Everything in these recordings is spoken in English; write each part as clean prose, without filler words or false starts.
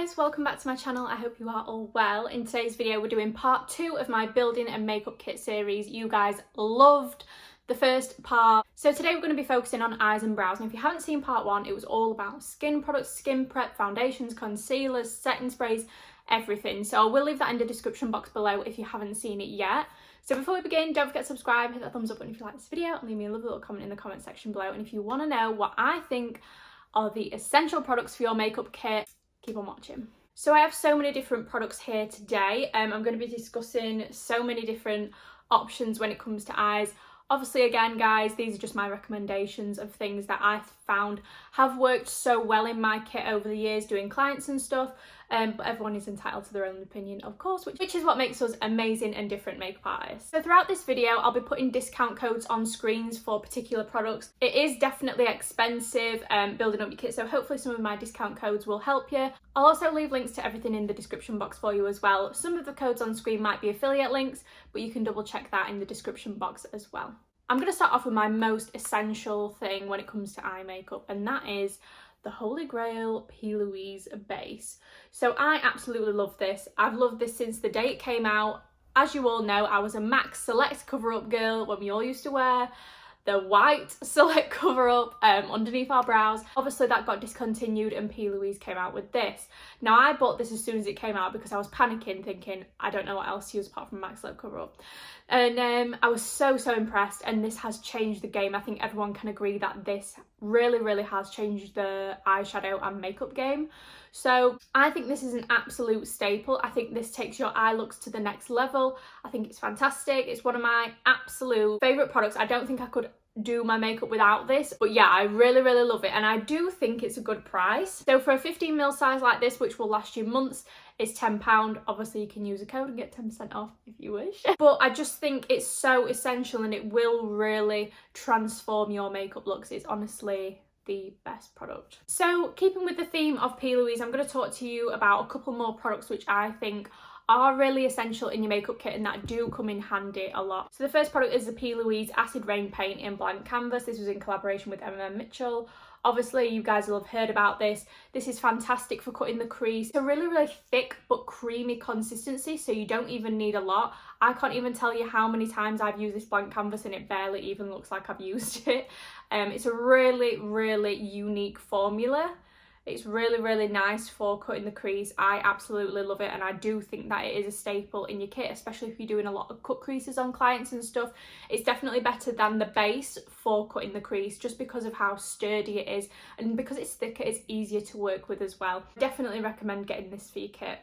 guys, welcome back to my channel. I hope you are all well. In today's video we're doing part 2 of my building and makeup kit series. You guys loved the first part. So today we're going to be focusing on eyes and brows, and if you haven't seen part 1, it was all about skin products, skin prep, foundations, concealers, setting sprays, everything. So I will leave that in the description box below if you haven't seen it yet. So before we begin, don't forget to subscribe, hit that thumbs up button if you like this video, and leave me a lovely little comment in the comment section below. And if you want to know what I think are the essential products for your makeup kit, keep on watching. So I have so many different products here today. I'm going to be discussing so many different options when it comes to eyes. Obviously, again guys, these are just my recommendations of things that I've found have worked so well in my kit over the years doing clients and stuff, but everyone is entitled to their own opinion, of course, which is what makes us amazing and different makeup artists. So throughout this video I'll be putting discount codes on screens for particular products. It is definitely expensive building up your kit, so hopefully some of my discount codes will help you. I'll also leave links to everything in the description box for you as well. Some of the codes on screen might be affiliate links, but you can double check that in the description box as well. I'm going to start off with my most essential thing when it comes to eye makeup, and that is the Holy Grail PLOUISE base. So I absolutely love this. I've loved this since the day it came out. As you all know, I was a MAC Select cover-up girl when we all used to wear the white Select cover-up underneath our brows. Obviously that got discontinued and PLOUISE came out with this. Now I bought this as soon as it came out because I was panicking thinking I don't know what else to use apart from MAC Select cover-up. And I was so impressed, and this has changed the game. I think everyone can agree that this really has changed the eyeshadow and makeup game. So I think this is an absolute staple. I think this takes your eye looks to the next level. I think it's fantastic. It's one of my absolute favourite products. I don't think I could do my makeup without this, but yeah, I really love it, and I do think it's a good price. So for a 15ml size like this, which will last you months, it's £10. Obviously you can use a code and get 10% off if you wish, but I just think it's so essential and it will really transform your makeup looks. It's honestly the best product. So keeping with the theme of PLOUISE, I'm going to talk to you about a couple more products which I think are really essential in your makeup kit and that do come in handy a lot. So the first product is the PLOUISE Acid Rain Paint in Blank Canvas. This was in collaboration with Mitchell. Obviously you guys will have heard about this. This is fantastic for cutting the crease. It's a really thick but creamy consistency, so you don't even need a lot. I can't even tell you how many times I've used this blank canvas and it barely even looks like I've used it. It's a really unique formula. It's really nice for cutting the crease. I absolutely love it, and I do think that it is a staple in your kit, especially if you're doing a lot of cut creases on clients and stuff. It's definitely better than the base for cutting the crease just because of how sturdy it is, and because it's thicker it's easier to work with as well. Definitely recommend getting this for your kit.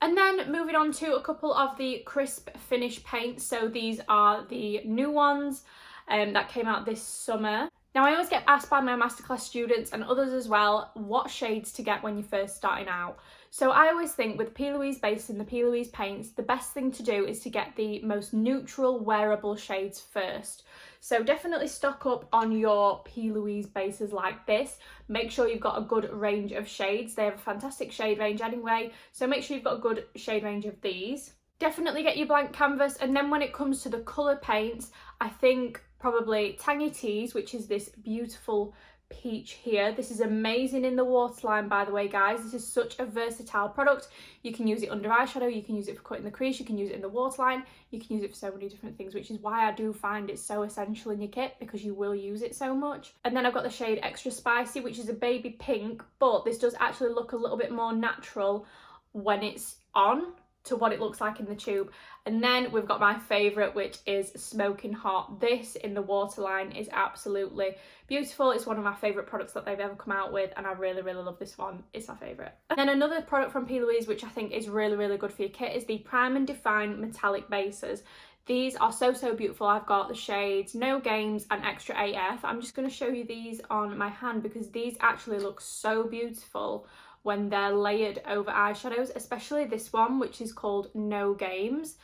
And then moving on to a couple of the crisp finish paints. So these are the new ones that came out this summer. Now I always get asked by my masterclass students and others as well what shades to get when you're first starting out. So I always think with PLOUISE base and the PLOUISE paints, the best thing to do is to get the most neutral wearable shades first. So definitely stock up on your PLOUISE bases like this. Make sure you've got a good range of shades. They have a fantastic shade range anyway, so make sure you've got a good shade range of these. Definitely get your blank canvas, and then when it comes to the colour paints, I think probably Tangy Teas, which is this beautiful peach here. This is amazing in the waterline, by the way guys. This is such a versatile product. You can use it under eyeshadow, you can use it for cutting the crease, you can use it in the waterline, you can use it for so many different things, which is why I do find it so essential in your kit, because you will use it so much. And then I've got the shade Extra Spicy, which is a baby pink, but this does actually look a little bit more natural when it's on to what it looks like in the tube. And then we've got my favourite, which is Smoking Hot. This in the waterline is absolutely beautiful. It's one of my favourite products that they've ever come out with, and I really love this one. It's my favourite. And then another product from PLOUISE which I think is really good for your kit is the Prime and Define metallic bases. These are so beautiful. I've got the shades No Games and Extra AF. I'm just going to show you these on my hand because these actually look so beautiful when they're layered over eyeshadows, especially this one, which is called No Games.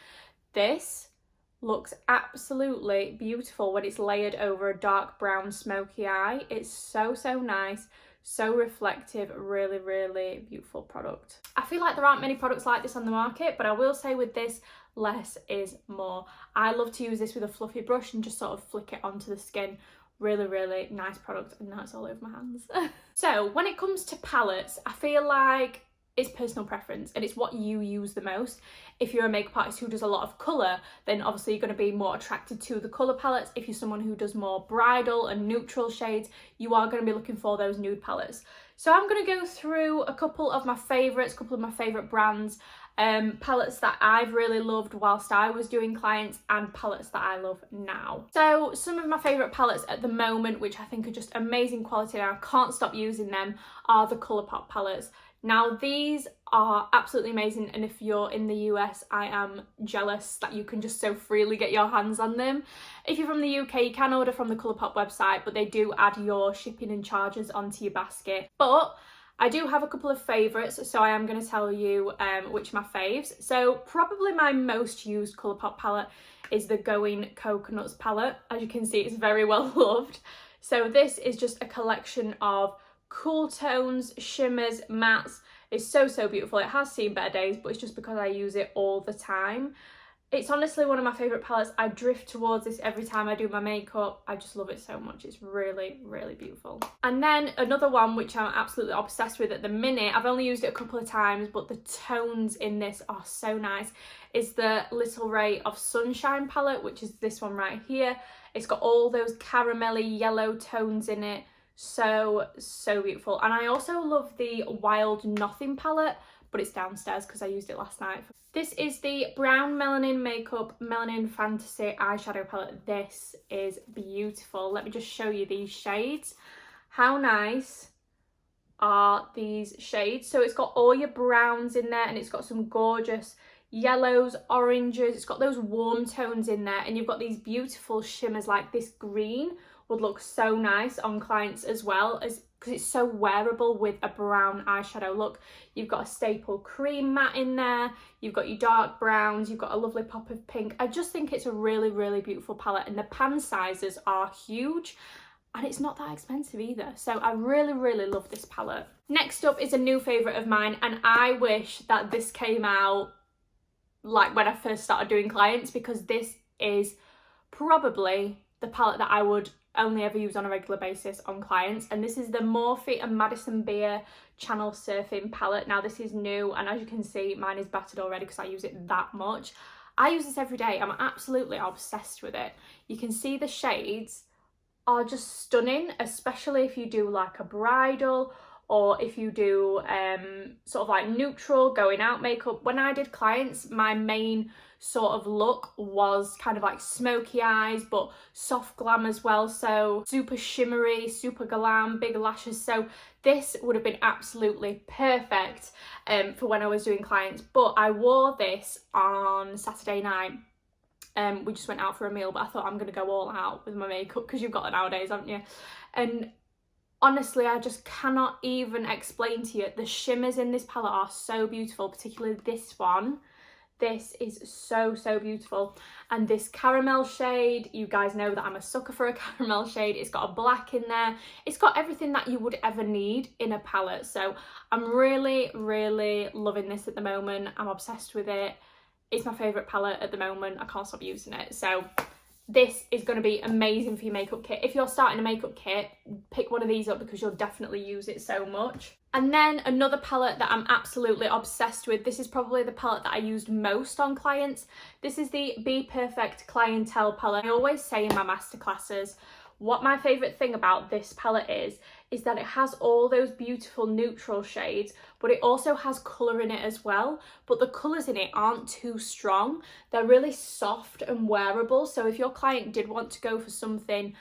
This looks absolutely beautiful when it's layered over a dark brown smoky eye. It's so nice, so reflective, really beautiful product. I feel like there aren't many products like this on the market, but I will say with this, less is more. I love to use this with a fluffy brush and just sort of flick it onto the skin. Really nice product, and now it's all over my hands. So when it comes to palettes, I feel like it's personal preference and it's what you use the most. If you're a makeup artist who does a lot of colour, then obviously you're going to be more attracted to the colour palettes. If you're someone who does more bridal and neutral shades, you are going to be looking for those nude palettes. So I'm going to go through a couple of my favourites, a couple of my favourite brands, palettes that I've really loved whilst I was doing clients, and palettes that I love now. So some of my favourite palettes at the moment, which I think are just amazing quality and I can't stop using them, are the COLOURPOP palettes. Now these are absolutely amazing, and if you're in the US, I am jealous that you can just so freely get your hands on them. If you're from the UK, you can order from the COLOURPOP website, but they do add your shipping and charges onto your basket. But I do have a couple of favourites, so I am going to tell you which are my faves. So probably my most used COLOURPOP palette is the Going Coconuts palette. As you can see, it's very well loved. So this is just a collection of cool tones, shimmers, mattes. It's so beautiful. It has seen better days, but it's just because I use it all the time. It's honestly one of my favourite palettes. I drift towards this every time I do my makeup. I just love it so much. It's really beautiful. And then another one which I'm absolutely obsessed with at the minute, I've only used it a couple of times, but the tones in this are so nice, is the Little Ray of Sunshine palette, which is this one right here. It's got all those caramelly yellow tones in it. So beautiful. And I also love the Wild Nothing palette, but it's downstairs because I used it last night. This is the Brown Melanin Makeup Melanin Fantasy eyeshadow palette. This is beautiful. Let me just show you these shades. How nice are these shades? So it's got all your browns in there, and it's got some gorgeous yellows, oranges. It's got those warm tones in there, and you've got these beautiful shimmers. Like this green would look so nice on clients as well, as because it's so wearable with a brown eyeshadow look. You've got a staple cream matte in there, you've got your dark browns, you've got a lovely pop of pink. I just think it's a really beautiful palette, and the pan sizes are huge and it's not that expensive either. So I really love this palette. Next up is a new favourite of mine, and I wish that this came out like when I first started doing clients, because this is probably the palette that I would only ever use on a regular basis on clients, and this is the Morphe and Madison Beer Channel Surfing palette. Now this is new, and as you can see, mine is battered already because I use it that much. I use this every day. I'm absolutely obsessed with it. You can see the shades are just stunning, especially if you do like a bridal, or if you do sort of like neutral going out makeup. When I did clients, my main sort of look was kind of like smoky eyes, but soft glam as well. So super shimmery, super glam, big lashes. So this would have been absolutely perfect for when I was doing clients. But I wore this on Saturday night. We just went out for a meal, but I thought I'm going to go all out with my makeup, because you've got it nowadays, haven't you? And honestly, I just cannot even explain to you. The shimmers in this palette are so beautiful, particularly this one. This is so beautiful. And this caramel shade, you guys know that I'm a sucker for a caramel shade. It's got a black in there. It's got everything that you would ever need in a palette. So I'm really loving this at the moment. I'm obsessed with it. It's my favourite palette at the moment. I can't stop using it. So this is going to be amazing for your makeup kit. If you're starting a makeup kit, pick one of these up because you'll definitely use it so much. And then another palette that I'm absolutely obsessed with. This is probably the palette that I used most on clients. This is the BPERFECT Clientele palette. I always say in my masterclasses, what my favourite thing about this palette is that it has all those beautiful neutral shades, but it also has colour in it as well. But the colours in it aren't too strong. They're really soft and wearable. So if your client did want to go for something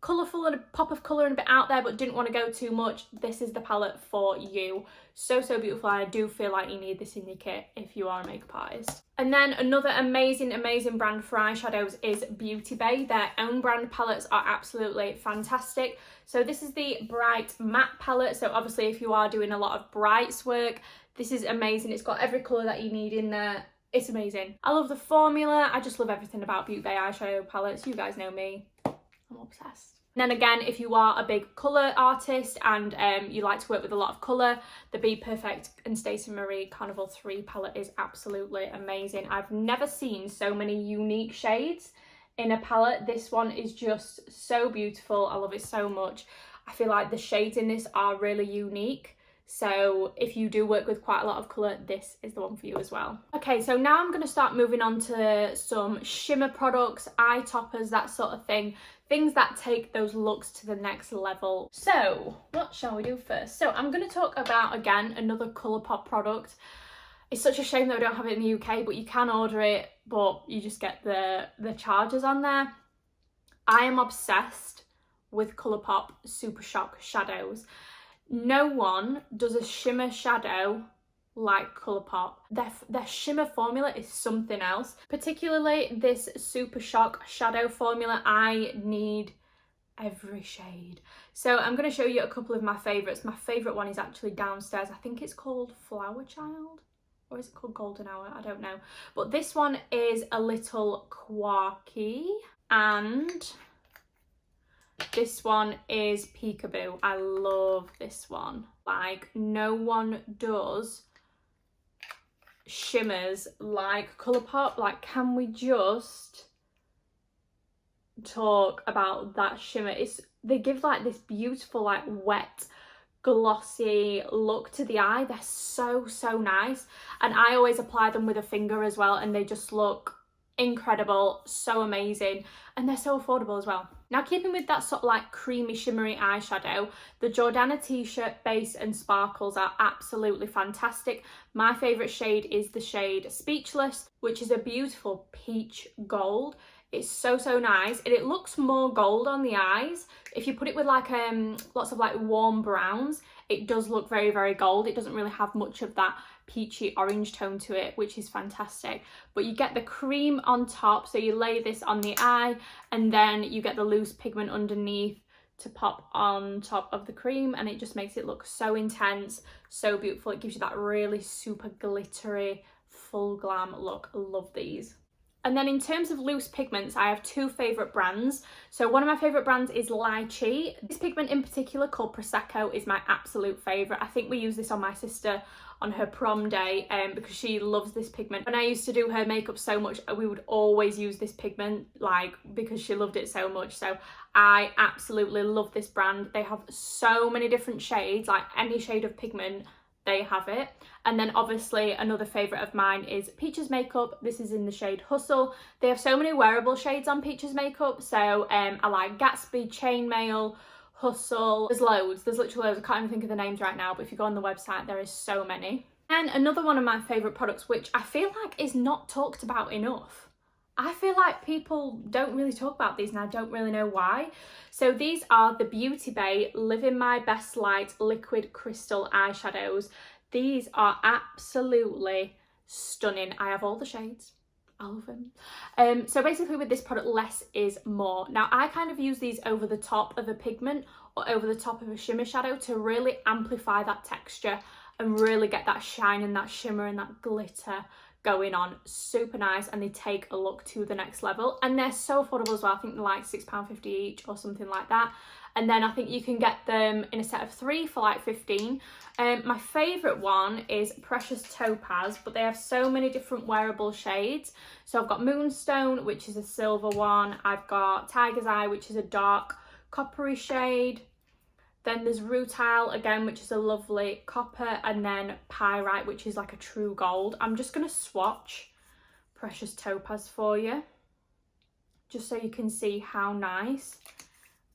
colourful and a pop of colour and a bit out there, but didn't want to go too much, this is the palette for you. So beautiful. I do feel like you need this in your kit if you are a makeup artist. And then another amazing brand for eyeshadows is Beauty Bay. Their own brand palettes are absolutely fantastic. So this is the Bright Matte palette. So obviously if you are doing a lot of brights work, this is amazing. It's got every colour that you need in there. It's amazing. I love the formula. I just love everything about Beauty Bay eyeshadow palettes. You guys know me. I'm obsessed. And then again, if you are a big colour artist and you like to work with a lot of colour, the BPERFECT and Stacey Marie Carnival 3 palette is absolutely amazing. I've never seen so many unique shades in a palette. This one is just so beautiful. I love it so much. I feel like the shades in this are really unique. So if you do work with quite a lot of colour, this is the one for you as well. Okay, so now I'm going to start moving on to some shimmer products, eye toppers, that sort of thing. Things that take those looks to the next level. So what shall we do first? So I'm going to talk about, again, another ColourPop product. It's such a shame that we don't have it in the UK, but you can order it, but you just get the charges on there. I am obsessed with ColourPop Super Shock shadows. No one does a shimmer shadow like ColourPop. Their shimmer formula is something else. Particularly this Super Shock shadow formula, I need every shade. So I'm going to show you a couple of my favourites. My favourite one is actually downstairs. I think it's called Flower Child, or is it called Golden Hour? I don't know. But this one is a little quirky, and this one is Peekaboo. I love this one. Like, no one does shimmers like ColourPop. Like, can we just talk about that shimmer? They give like this beautiful, like, wet, glossy look to the eye. They're so nice, and I always apply them with a finger as well, and they just look incredible, so amazing, and they're so affordable as well. Now, keeping with that sort of like creamy shimmery eyeshadow, the Jordana T-shirt base and sparkles are absolutely fantastic. My favourite shade is the shade Speechless, which is a beautiful peach gold. It's so nice, and it looks more gold on the eyes. If you put it with like lots of like warm browns, it does look very gold. It doesn't really have much of that peachy orange tone to it, which is fantastic. But you get the cream on top, so you lay this on the eye, and then you get the loose pigment underneath to pop on top of the cream, and it just makes it look so intense, so beautiful. It gives you that really super glittery, full glam look. I love these. And then in terms of loose pigments, I have two favourite brands. So one of my favourite brands is LYCHEE. This pigment in particular, called Prosecco, is my absolute favourite. I think we use this on my sister on her prom day because she loves this pigment. When I used to do her makeup so much, we would always use this pigment, like, because she loved it so much. So I absolutely love this brand. They have so many different shades, like any shade of pigment, they have it. And then obviously another favourite of mine is Peaches Makeup. This is in the shade Hustle. They have so many wearable shades on Peaches Makeup. So I like Gatsby, Chainmail, Hustle. There's loads, there's literally loads. I can't even think of the names right now, but if you go on the website, there is so many. And another one of my favourite products, which I feel like is not talked about enough. I feel like people don't really talk about these, and I don't really know why. So these are the Beauty Bay Live in My Best Light Liquid Crystal Eyeshadows. These are absolutely stunning. I have all the shades. I love them. So basically with this product, less is more. Now, I kind of use these over the top of a pigment or over the top of a shimmer shadow to really amplify that texture and really get that shine and that shimmer and that glitter going on. Super nice, and they take a look to the next level, and they're so affordable as well. I think they're like £6.50 each or something like that, and then I think you can get them in a set of 3 for like 15. My favourite one is Precious Topaz, but they have so many different wearable shades. So I've got Moonstone, which is a silver one. I've got Tiger's Eye, which is a dark coppery shade. Then there's Rutile again, which is a lovely copper, and then Pyrite, which is like a true gold. I'm just going to swatch Precious Topaz for you, just so you can see how nice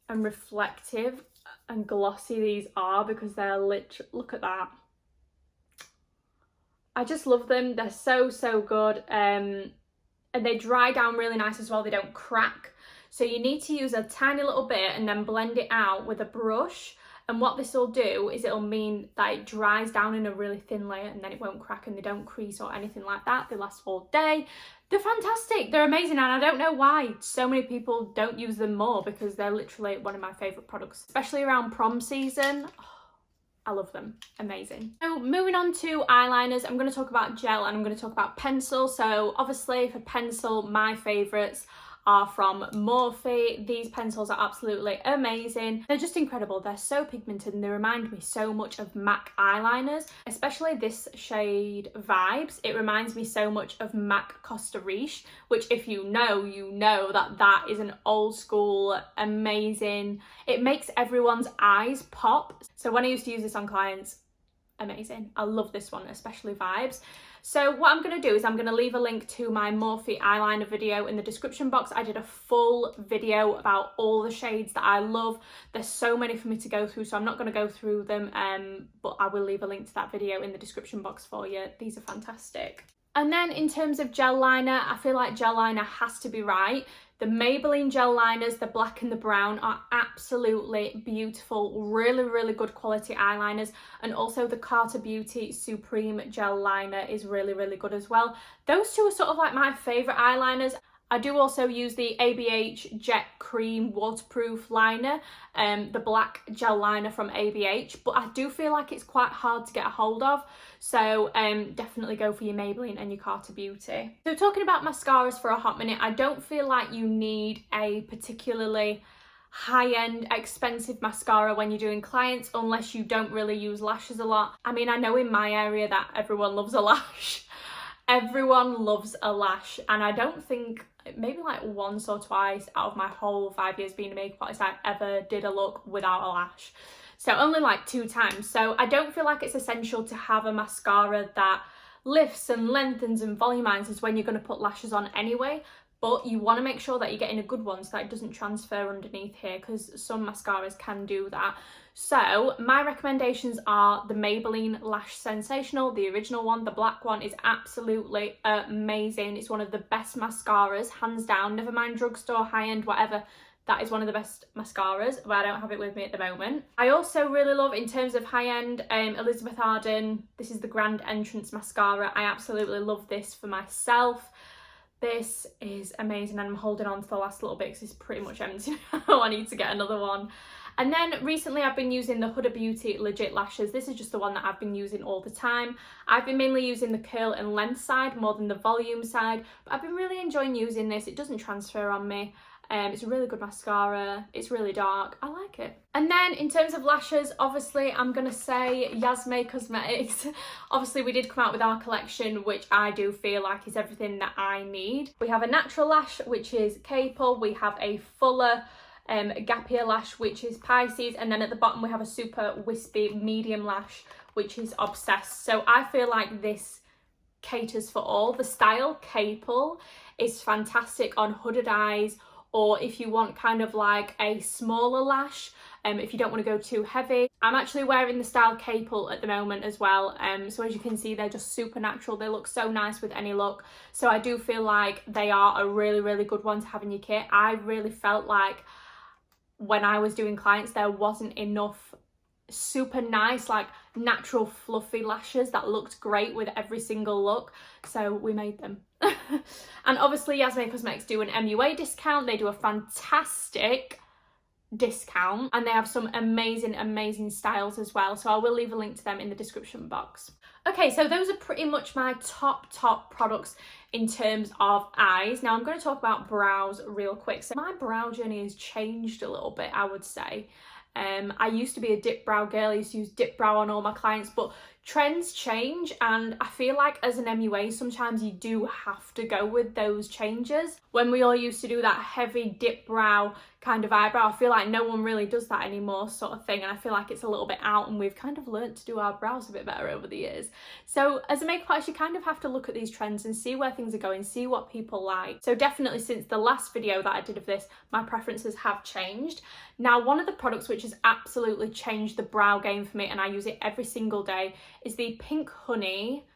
and reflective and glossy these are, because they're literally, look at that. I just love them. They're so good, and they dry down really nice as well. They don't crack. So you need to use a tiny little bit and then blend it out with a brush. And what this will do is it'll mean that it dries down in a really thin layer, and then it won't crack and they don't crease or anything like that. They last all day. They're fantastic. They're amazing, and I don't know why so many people don't use them more, because they're literally one of my favourite products, especially around prom season. Oh, I love them. Amazing. So moving on to eyeliners, I'm going to talk about gel and I'm going to talk about pencil. So obviously for pencil, my favourites are from Morphe. These pencils are absolutely amazing. They're just incredible. They're so pigmented and they remind me so much of MAC eyeliners, especially this shade Vibes. It reminds me so much of MAC Costa Riche, which if you know that that is an old school, amazing, it makes everyone's eyes pop. So when I used to use this on clients, amazing. I love this one, especially Vibes. So what I'm going to do is I'm going to leave a link to my Morphe eyeliner video in the description box. I did a full video about all the shades that I love. There's so many for me to go through, so I'm not going to go through them, but I will leave a link to that video in the description box for you. These are fantastic. And then in terms of gel liner, I feel like gel liner has to be right. The Maybelline gel liners, the black and the brown, are absolutely beautiful, really, really good quality eyeliners. And also the Carter Beauty Supreme gel liner is really, really good as well. Those two are sort of like my favourite eyeliners. I do also use the ABH Jet Cream Waterproof Liner, the black gel liner from ABH, but I do feel like it's quite hard to get a hold of, so definitely go for your Maybelline and your Carter Beauty. So talking about mascaras for a hot minute, I don't feel like you need a particularly high-end expensive mascara when you're doing clients unless you don't really use lashes a lot. I mean, I know in my area that everyone loves a lash. Everyone loves a lash, and I don't think, maybe like once or twice out of my whole 5 years being a makeup artist I ever did a look without a lash. So only like 2 times. So I don't feel like it's essential to have a mascara that lifts and lengthens and volumizes when you're going to put lashes on anyway. But you want to make sure that you're getting a good one so that it doesn't transfer underneath here, because some mascaras can do that. So my recommendations are the Maybelline Lash Sensational, the original one. The black one is absolutely amazing. It's one of the best mascaras, hands down. Never mind drugstore, high-end, whatever. That is one of the best mascaras, but I don't have it with me at the moment. I also really love, in terms of high-end, Elizabeth Arden. This is the Grand Entrance Mascara. I absolutely love this for myself. This is amazing, and I'm holding on to the last little bit because it's pretty much empty now. I need to get another one. And then recently I've been using the Huda Beauty Legit Lashes. This is just the one that I've been using all the time. I've been mainly using the curl and length side more than the volume side, but I've been really enjoying using this. It doesn't transfer on me. It's a really good mascara. It's really dark. I like it. And then in terms of lashes, obviously I'm going to say Yasmé Cosmetics. Obviously we did come out with our collection, which I do feel like is everything that I need. We have a natural lash, which is Capel. We have a fuller Gapier lash, which is Pisces, and then at the bottom we have a super wispy medium lash, which is Obsessed. So I feel like this caters for all. The style Capel is fantastic on hooded eyes, or if you want kind of like a smaller lash, if you don't want to go too heavy. I'm actually wearing the style Capel at the moment as well, so as you can see, they're just super natural. They look so nice with any look, so I do feel like they are a really, really good one to have in your kit. I really felt like when I was doing clients there wasn't enough super nice, like natural fluffy lashes that looked great with every single look, so we made them. And obviously Yasmé Cosmetics do an MUA discount. They do a fantastic discount, and they have some amazing styles as well, so I will leave a link to them in the description box. Okay, so those are pretty much my top products in terms of eyes. Now I'm going to talk about brows real quick. So my brow journey has changed a little bit, I would say. I used to be a dip brow girl. I used to use dip brow on all my clients, but trends change, and I feel like as an MUA sometimes you do have to go with those changes. When we all used to do that heavy dip brow kind of eyebrow, I feel like no one really does that anymore, sort of thing, and I feel like it's a little bit out, and we've kind of learnt to do our brows a bit better over the years. So as a makeup artist, you kind of have to look at these trends and see where things are going, see what people like. So definitely since the last video that I did of this, my preferences have changed. Now one of the products which has absolutely changed the brow game for me, and I use it every single day, is the Pink Honey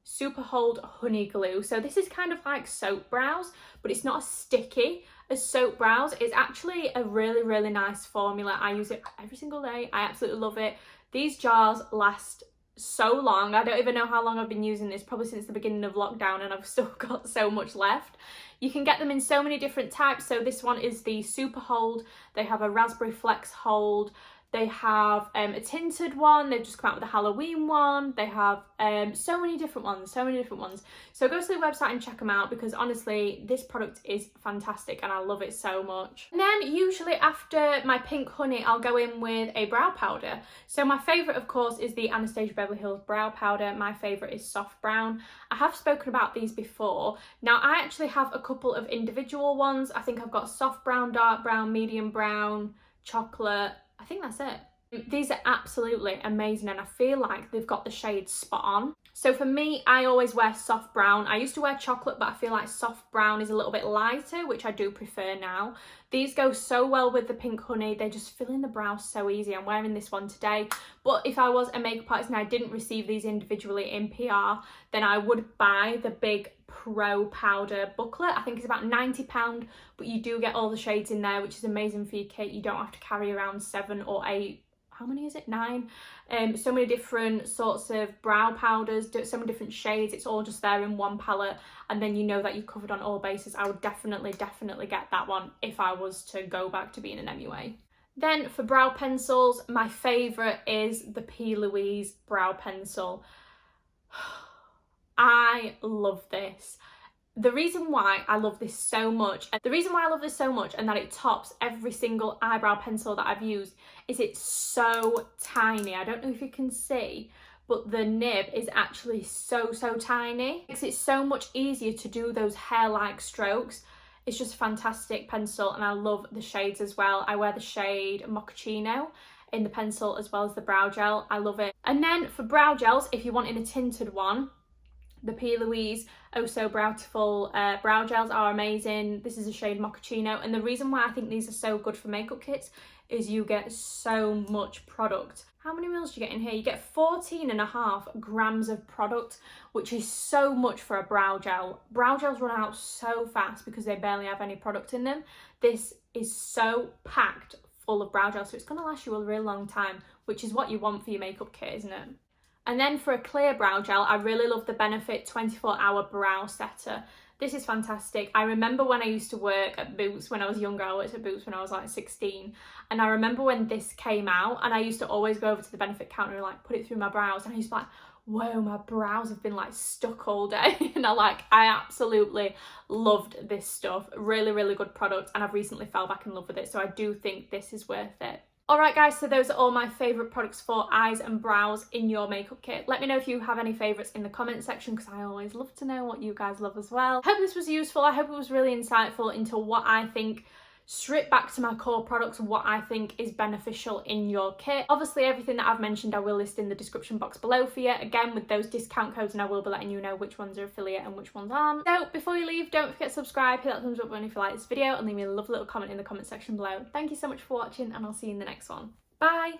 Super Hold Honey Glue. So this is kind of like soap brows, but it's not as sticky as soap brows. It's actually a really nice formula. I use it every single day. I absolutely love it. These jars last so long. I don't even know how long I've been using this, probably since the beginning of lockdown, and I've still got so much left. You can get them in so many different types. So this one is the Super Hold. They have a Raspberry Flex Hold. They have a tinted one. They've just come out with a Halloween one. They have so many different ones, So go to the website and check them out, because honestly, this product is fantastic and I love it so much. And then usually after my Pink Honey, I'll go in with a brow powder. So my favourite, of course, is the Anastasia Beverly Hills brow powder. My favourite is Soft Brown. I have spoken about these before. Now, I actually have a couple of individual ones. I think I've got Soft Brown, Dark Brown, Medium Brown, Chocolate. I think that's it. These are absolutely amazing and I feel like they've got the shades spot on. So for me, I always wear soft brown. I used to wear chocolate, but I feel like soft brown is a little bit lighter, which I do prefer now. These go so well with the pink honey. They just fill in the brows so easy. I'm wearing this one today. But if I was a makeup artist and I didn't receive these individually in PR, then I would buy the big Pro powder booklet. I think it's about £90, but you do get all the shades in there, which is amazing for your kit. You don't have to carry around 7 or 8, how many is it, 9, so many different sorts of brow powders, so many different shades. It's all just there in one palette, and then you know that you've covered on all bases. I would definitely get that one if I was to go back to being an MUA. Then for brow pencils, my favourite is the P. Louise brow pencil. I love this. The reason why I love this so much, and that it tops every single eyebrow pencil that I've used, is it's so tiny. I don't know if you can see, but the nib is actually so tiny. It makes it so much easier to do those hair-like strokes. It's just a fantastic pencil, and I love the shades as well. I wear the shade Mochaccino in the pencil as well as the brow gel. I love it. And then for brow gels, if you're wanting a tinted one, the P. Louise Oh So Beautiful brow gels are amazing. This is a shade Mochaccino, and the reason why I think these are so good for makeup kits is you get so much product. How many mils do you get in here? You get 14.5 grams of product, which is so much for a brow gel. Brow gels run out so fast because they barely have any product in them. This is so packed full of brow gel, so it's going to last you a real long time, which is what you want for your makeup kit, isn't it? And then for a clear brow gel, I really love the Benefit 24-hour brow setter. This is fantastic. I remember when I used to work at Boots when I was younger. I worked at Boots when I was like 16. And I remember when this came out, and I used to always go over to the Benefit counter and like put it through my brows. And I used to be like, whoa, my brows have been like stuck all day. And I absolutely loved this stuff. Really good product. And I've recently fell back in love with it. So I do think this is worth it. Alright guys, so those are all my favourite products for eyes and brows in your makeup kit. Let me know if you have any favourites in the comment section, because I always love to know what you guys love as well. I hope this was useful. I hope it was really insightful into what I think, strip back to my core products, what I think is beneficial in your kit. Obviously everything that I've mentioned I will list in the description box below for you, again with those discount codes, and I will be letting you know which ones are affiliate and which ones aren't. So before you leave, don't forget to subscribe, hit that thumbs up button if you like this video, and leave me a lovely little comment in the comment section below. Thank you so much for watching, and I'll see you in the next one. Bye!